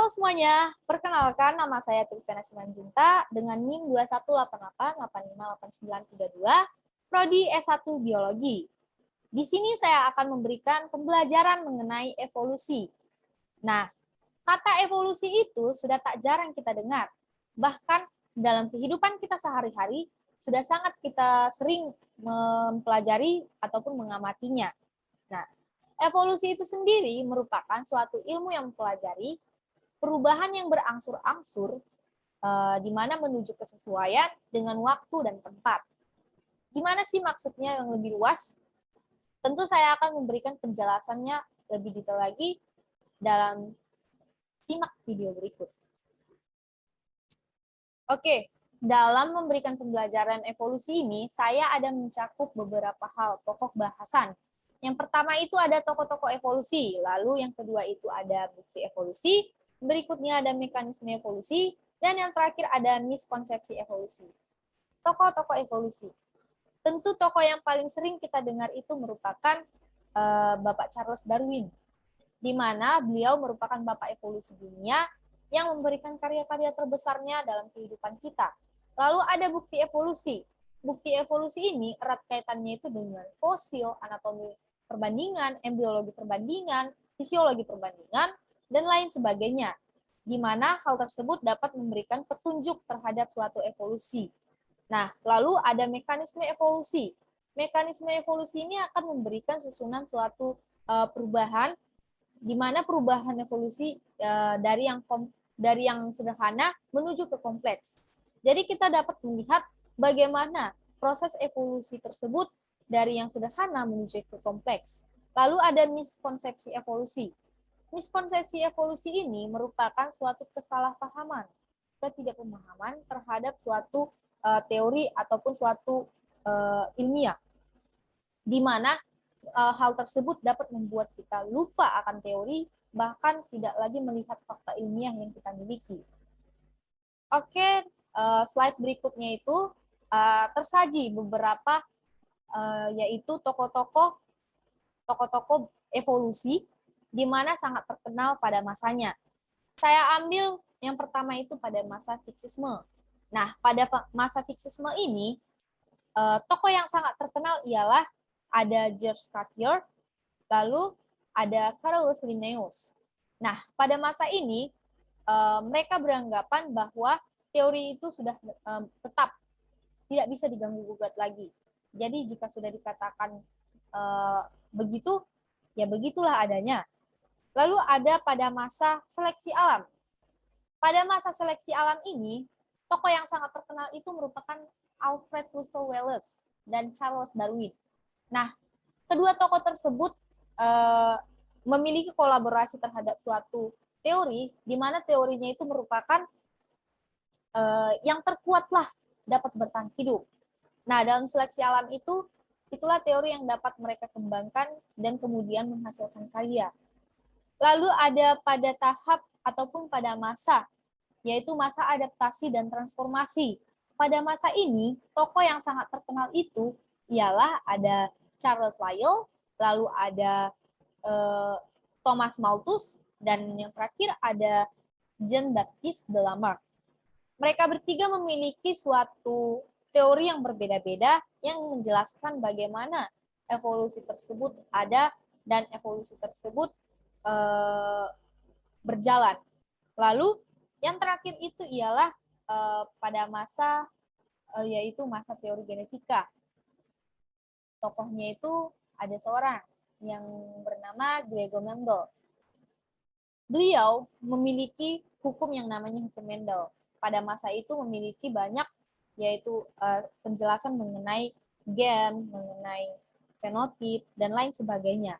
Halo semuanya, perkenalkan nama saya Trivena Simanjunta dengan NIM 2188858932, Prodi S1 Biologi. Di sini saya akan memberikan pembelajaran mengenai evolusi. Nah, kata evolusi itu sudah tak jarang kita dengar. Bahkan dalam kehidupan kita sehari-hari sudah sangat kita sering mempelajari ataupun mengamatinya. Nah, evolusi itu sendiri merupakan suatu ilmu yang mempelajari perubahan yang berangsur-angsur di mana menuju kesesuaian dengan waktu dan tempat. Gimana sih maksudnya yang lebih luas? Tentu saya akan memberikan penjelasannya lebih detail lagi dalam simak video berikut. Oke, dalam memberikan pembelajaran evolusi ini, saya ada mencakup beberapa hal pokok bahasan. Yang pertama itu ada tokoh-tokoh evolusi, lalu yang kedua itu ada bukti evolusi, berikutnya ada mekanisme evolusi, dan yang terakhir ada miskonsepsi evolusi. Tokoh-tokoh evolusi. Tentu tokoh yang paling sering kita dengar itu merupakan Bapak Charles Darwin, di mana beliau merupakan bapak evolusi dunia yang memberikan karya-karya terbesarnya dalam kehidupan kita. Lalu ada bukti evolusi. Bukti evolusi ini erat kaitannya itu dengan fosil, anatomi perbandingan, embriologi perbandingan, fisiologi perbandingan, dan lain sebagainya, di mana hal tersebut dapat memberikan petunjuk terhadap suatu evolusi. Nah, lalu ada mekanisme evolusi. Mekanisme evolusi ini akan memberikan susunan suatu perubahan, di mana perubahan evolusi dari yang sederhana menuju ke kompleks. Jadi kita dapat melihat bagaimana proses evolusi tersebut dari yang sederhana menuju ke kompleks. Lalu ada miskonsepsi evolusi. Miskonsepsi evolusi ini merupakan suatu kesalahpahaman, ketidakpemahaman terhadap suatu teori ataupun suatu ilmiah, di mana hal tersebut dapat membuat kita lupa akan teori, bahkan tidak lagi melihat fakta ilmiah yang kita miliki. Oke, slide berikutnya itu tersaji beberapa yaitu tokoh-tokoh evolusi di mana sangat terkenal pada masanya. Saya ambil yang pertama itu pada masa Fiksisme. Nah, pada masa Fiksisme ini, tokoh yang sangat terkenal ialah ada George Cuvier, lalu ada Carolus Linnaeus. Nah, pada masa ini, mereka beranggapan bahwa teori itu sudah tetap, tidak bisa diganggu-gugat lagi. Jadi, jika sudah dikatakan begitu, ya begitulah adanya. Lalu ada pada masa seleksi alam. Pada masa seleksi alam ini, tokoh yang sangat terkenal itu merupakan Alfred Russel Wallace dan Charles Darwin. Nah, kedua tokoh tersebut memiliki kolaborasi terhadap suatu teori, di mana teorinya itu merupakan yang terkuatlah dapat bertahan hidup. Nah, dalam seleksi alam itu, itulah teori yang dapat mereka kembangkan dan kemudian menghasilkan karya. Lalu ada pada tahap ataupun pada masa, yaitu masa adaptasi dan transformasi. Pada masa ini, tokoh yang sangat terkenal itu ialah ada Charles Lyell, lalu ada Thomas Malthus, dan yang terakhir ada Jean-Baptiste de Lamarck. Mereka bertiga memiliki suatu teori yang berbeda-beda yang menjelaskan bagaimana evolusi tersebut ada dan evolusi tersebut berjalan. Lalu yang terakhir itu ialah pada masa yaitu masa teori genetika. Tokohnya itu ada seorang yang bernama Gregor Mendel. Beliau memiliki hukum yang namanya hukum Mendel. Pada masa itu memiliki banyak yaitu penjelasan mengenai gen, mengenai fenotip, dan lain sebagainya.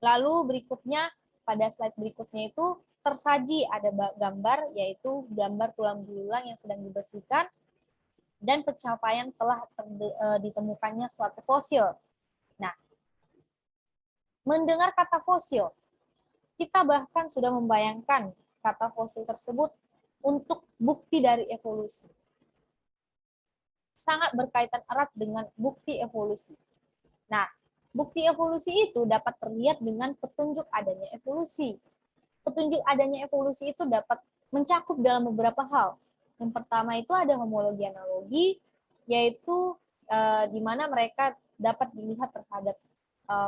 Lalu berikutnya, pada slide berikutnya itu tersaji ada gambar, yaitu gambar tulang belulang yang sedang dibersihkan, dan pencapaian telah ditemukannya suatu fosil. Nah, mendengar kata fosil, kita bahkan sudah membayangkan kata fosil tersebut untuk bukti dari evolusi. Sangat berkaitan erat dengan bukti evolusi. Nah, bukti evolusi itu dapat terlihat dengan petunjuk adanya evolusi. Petunjuk adanya evolusi itu dapat mencakup dalam beberapa hal. Yang pertama itu ada homologi analogi, yaitu di mana mereka dapat dilihat terhadap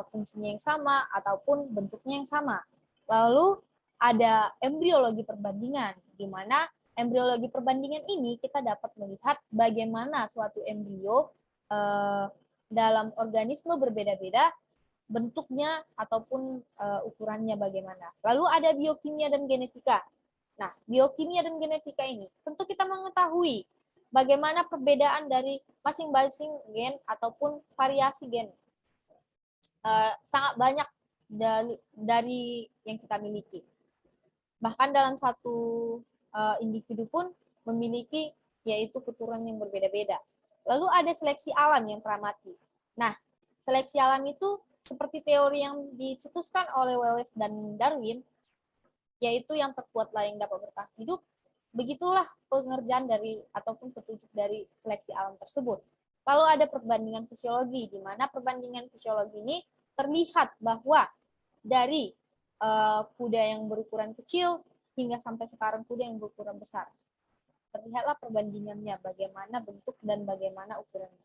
fungsinya yang sama ataupun bentuknya yang sama. Lalu ada embriologi perbandingan, di mana embriologi perbandingan ini kita dapat melihat bagaimana suatu embrio dalam organisme berbeda-beda bentuknya ataupun ukurannya bagaimana. Lalu ada biokimia dan genetika. Nah, biokimia dan genetika ini tentu kita mengetahui bagaimana perbedaan dari masing-masing gen ataupun variasi gen. Sangat banyak dari yang kita miliki. Bahkan dalam satu individu pun memiliki yaitu keturunan yang berbeda-beda. Lalu ada seleksi alam yang teramati. Nah, seleksi alam itu seperti teori yang dicetuskan oleh Wallace dan Darwin, yaitu yang terkuatlah yang dapat bertahan hidup, begitulah pengerjaan dari ataupun petunjuk dari seleksi alam tersebut. Lalu ada perbandingan fisiologi, di mana perbandingan fisiologi ini terlihat bahwa dari kuda yang berukuran kecil hingga sampai sekarang kuda yang berukuran besar. Terlihatlah perbandingannya, bagaimana bentuk dan bagaimana ukurannya.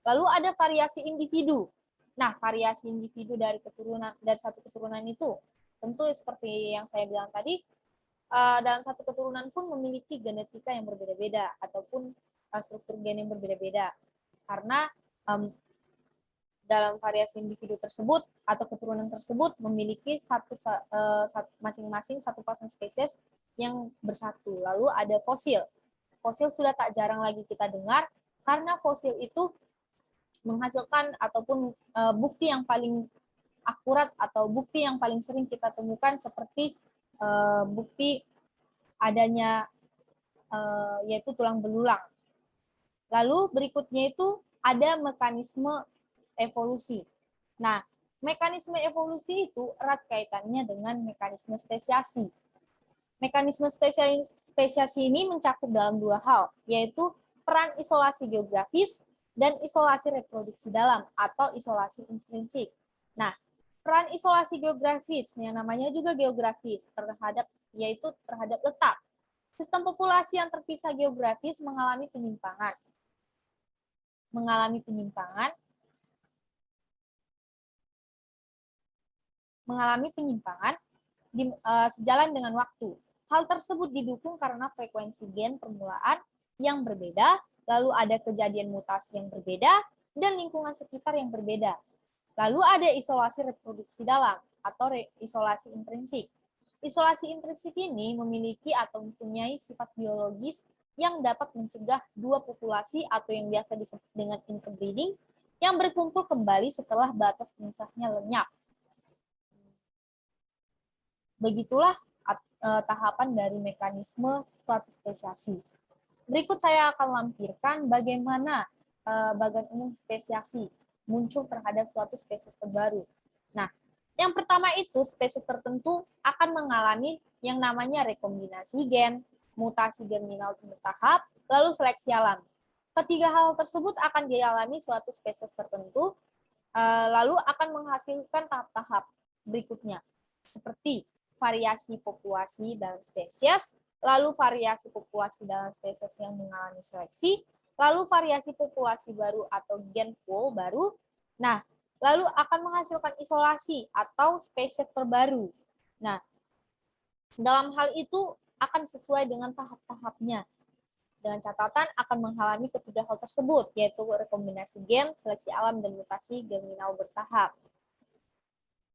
Lalu ada variasi individu. Nah, variasi individu dari satu keturunan itu tentu seperti yang saya bilang tadi, dalam satu keturunan pun memiliki genetika yang berbeda-beda ataupun struktur gen yang berbeda-beda. Karena dalam variasi individu tersebut atau keturunan tersebut memiliki masing-masing satu pasang spesies yang bersatu. Lalu ada fosil. Fosil sudah tak jarang lagi kita dengar karena fosil itu menghasilkan ataupun bukti yang paling akurat atau bukti yang paling sering kita temukan seperti bukti adanya yaitu tulang belulang. Lalu berikutnya itu ada mekanisme evolusi. Nah, mekanisme evolusi itu erat kaitannya dengan mekanisme spesiasi. Mekanisme spesiasi ini mencakup dalam dua hal, yaitu peran isolasi geografis dan isolasi reproduksi dalam atau isolasi intrinsik. Nah, peran isolasi geografis yang namanya juga geografis yaitu terhadap letak. Sistem populasi yang terpisah geografis mengalami penyimpangan. Sejalan dengan waktu. Hal tersebut didukung karena frekuensi gen permulaan yang berbeda, lalu ada kejadian mutasi yang berbeda, dan lingkungan sekitar yang berbeda. Lalu ada isolasi reproduksi dalam atau isolasi intrinsik. Isolasi intrinsik ini memiliki atau mempunyai sifat biologis yang dapat mencegah dua populasi atau yang biasa disebut dengan interbreeding yang berkumpul kembali setelah batas pemisahnya lenyap. Begitulah tahapan dari mekanisme suatu spesiasi. Berikut saya akan lampirkan bagaimana bagian umum spesiasi muncul terhadap suatu spesies terbaru. Nah, yang pertama itu spesies tertentu akan mengalami yang namanya rekombinasi gen, mutasi germinal bertahap, lalu seleksi alam. Ketiga hal tersebut akan dialami suatu spesies tertentu, lalu akan menghasilkan tahap-tahap berikutnya, seperti variasi populasi dalam spesies, lalu variasi populasi dalam spesies yang mengalami seleksi, lalu variasi populasi baru atau gen pool baru. Nah, lalu akan menghasilkan isolasi atau spesies terbaru. Nah, dalam hal itu akan sesuai dengan tahap-tahapnya. Dengan catatan akan mengalami ketiga hal tersebut, yaitu rekombinasi gen, seleksi alam, dan mutasi germinal bertahap.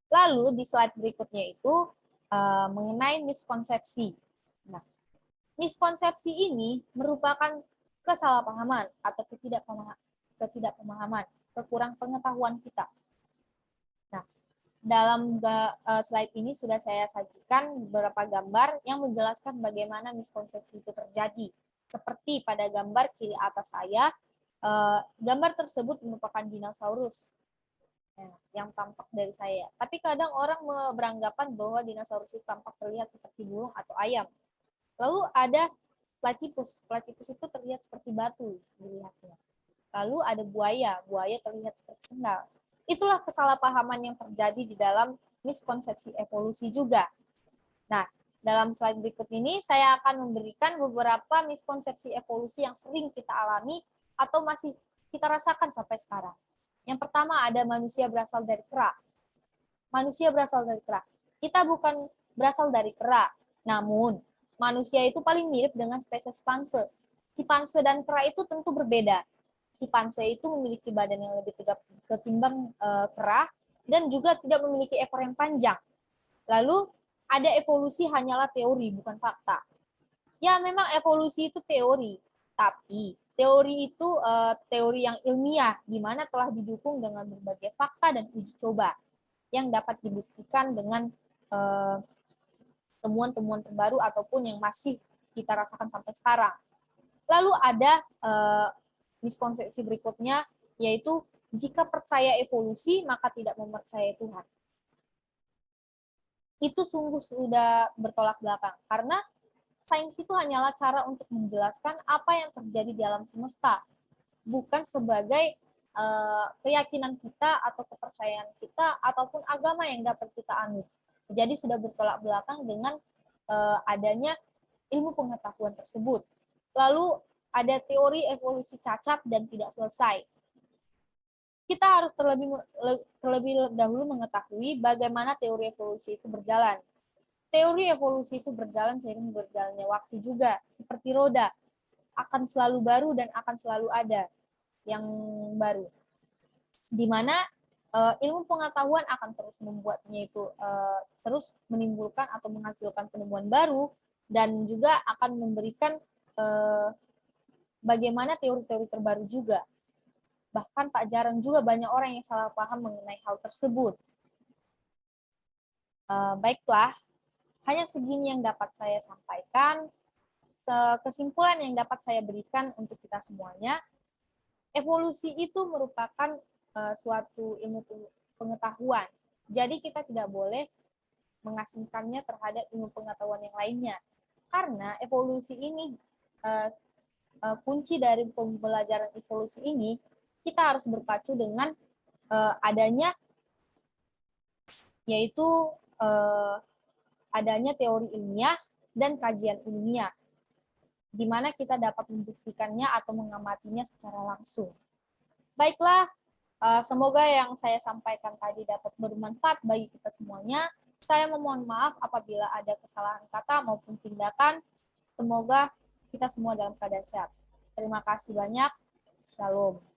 Lalu di slide berikutnya itu mengenai miskonsepsi. Nah, miskonsepsi ini merupakan kesalahpahaman atau ketidakpemahaman, kekurang pengetahuan kita. Nah, dalam slide ini sudah saya sajikan beberapa gambar yang menjelaskan bagaimana miskonsepsi itu terjadi. Seperti pada gambar kiri atas saya, gambar tersebut merupakan dinosaurus yang tampak dari saya. Tapi kadang orang beranggapan bahwa dinosaurus itu tampak terlihat seperti burung atau ayam. Lalu ada platypus. Platypus itu terlihat seperti batu dilihatnya. Lalu ada buaya. Buaya terlihat seperti sendal. Itulah kesalahpahaman yang terjadi di dalam miskonsepsi evolusi juga. Nah, Dalam slide berikut ini, saya akan memberikan beberapa miskonsepsi evolusi yang sering kita alami atau masih kita rasakan sampai sekarang. Yang pertama ada manusia berasal dari kera. Manusia berasal dari kera. Kita bukan berasal dari kera, namun manusia itu paling mirip dengan spesies panse. Simpanse dan kera itu tentu berbeda. Simpanse itu memiliki badan yang lebih tegap ketimbang kera dan juga tidak memiliki ekor yang panjang. Lalu ada evolusi hanyalah teori, bukan fakta. Ya, memang evolusi itu teori, tapi teori itu teori yang ilmiah, di mana telah didukung dengan berbagai fakta dan uji coba yang dapat dibuktikan dengan temuan-temuan terbaru ataupun yang masih kita rasakan sampai sekarang. Lalu ada miskonsepsi berikutnya, yaitu jika percaya evolusi, maka tidak mempercayai Tuhan. Itu sungguh sudah bertolak belakang, karena sains itu hanyalah cara untuk menjelaskan apa yang terjadi di alam semesta, bukan sebagai keyakinan kita atau kepercayaan kita ataupun agama yang dapat kita anut. Jadi sudah bertolak belakang dengan adanya ilmu pengetahuan tersebut. Lalu ada teori evolusi cacat dan tidak selesai. Kita harus terlebih dahulu mengetahui bagaimana teori evolusi itu berjalan. Teori evolusi itu berjalan seiring berjalannya waktu juga, seperti roda, akan selalu baru dan akan selalu ada yang baru. Di mana ilmu pengetahuan akan terus membuatnya itu terus menimbulkan atau menghasilkan penemuan baru dan juga akan memberikan bagaimana teori-teori terbaru juga. Bahkan tak jarang juga banyak orang yang salah paham mengenai hal tersebut. Baiklah, hanya segini yang dapat saya sampaikan. Kesimpulan yang dapat saya berikan untuk kita semuanya, evolusi itu merupakan suatu ilmu pengetahuan. Jadi kita tidak boleh mengasingkannya terhadap ilmu pengetahuan yang lainnya. Karena evolusi ini, kunci dari pembelajaran evolusi ini, kita harus berpacu dengan adanya, yaitu adanya teori ilmiah dan kajian ilmiah, di mana kita dapat membuktikannya atau mengamatinya secara langsung. Baiklah, semoga yang saya sampaikan tadi dapat bermanfaat bagi kita semuanya. Saya memohon maaf apabila ada kesalahan kata maupun tindakan. Semoga kita semua dalam keadaan sehat. Terima kasih banyak. Shalom.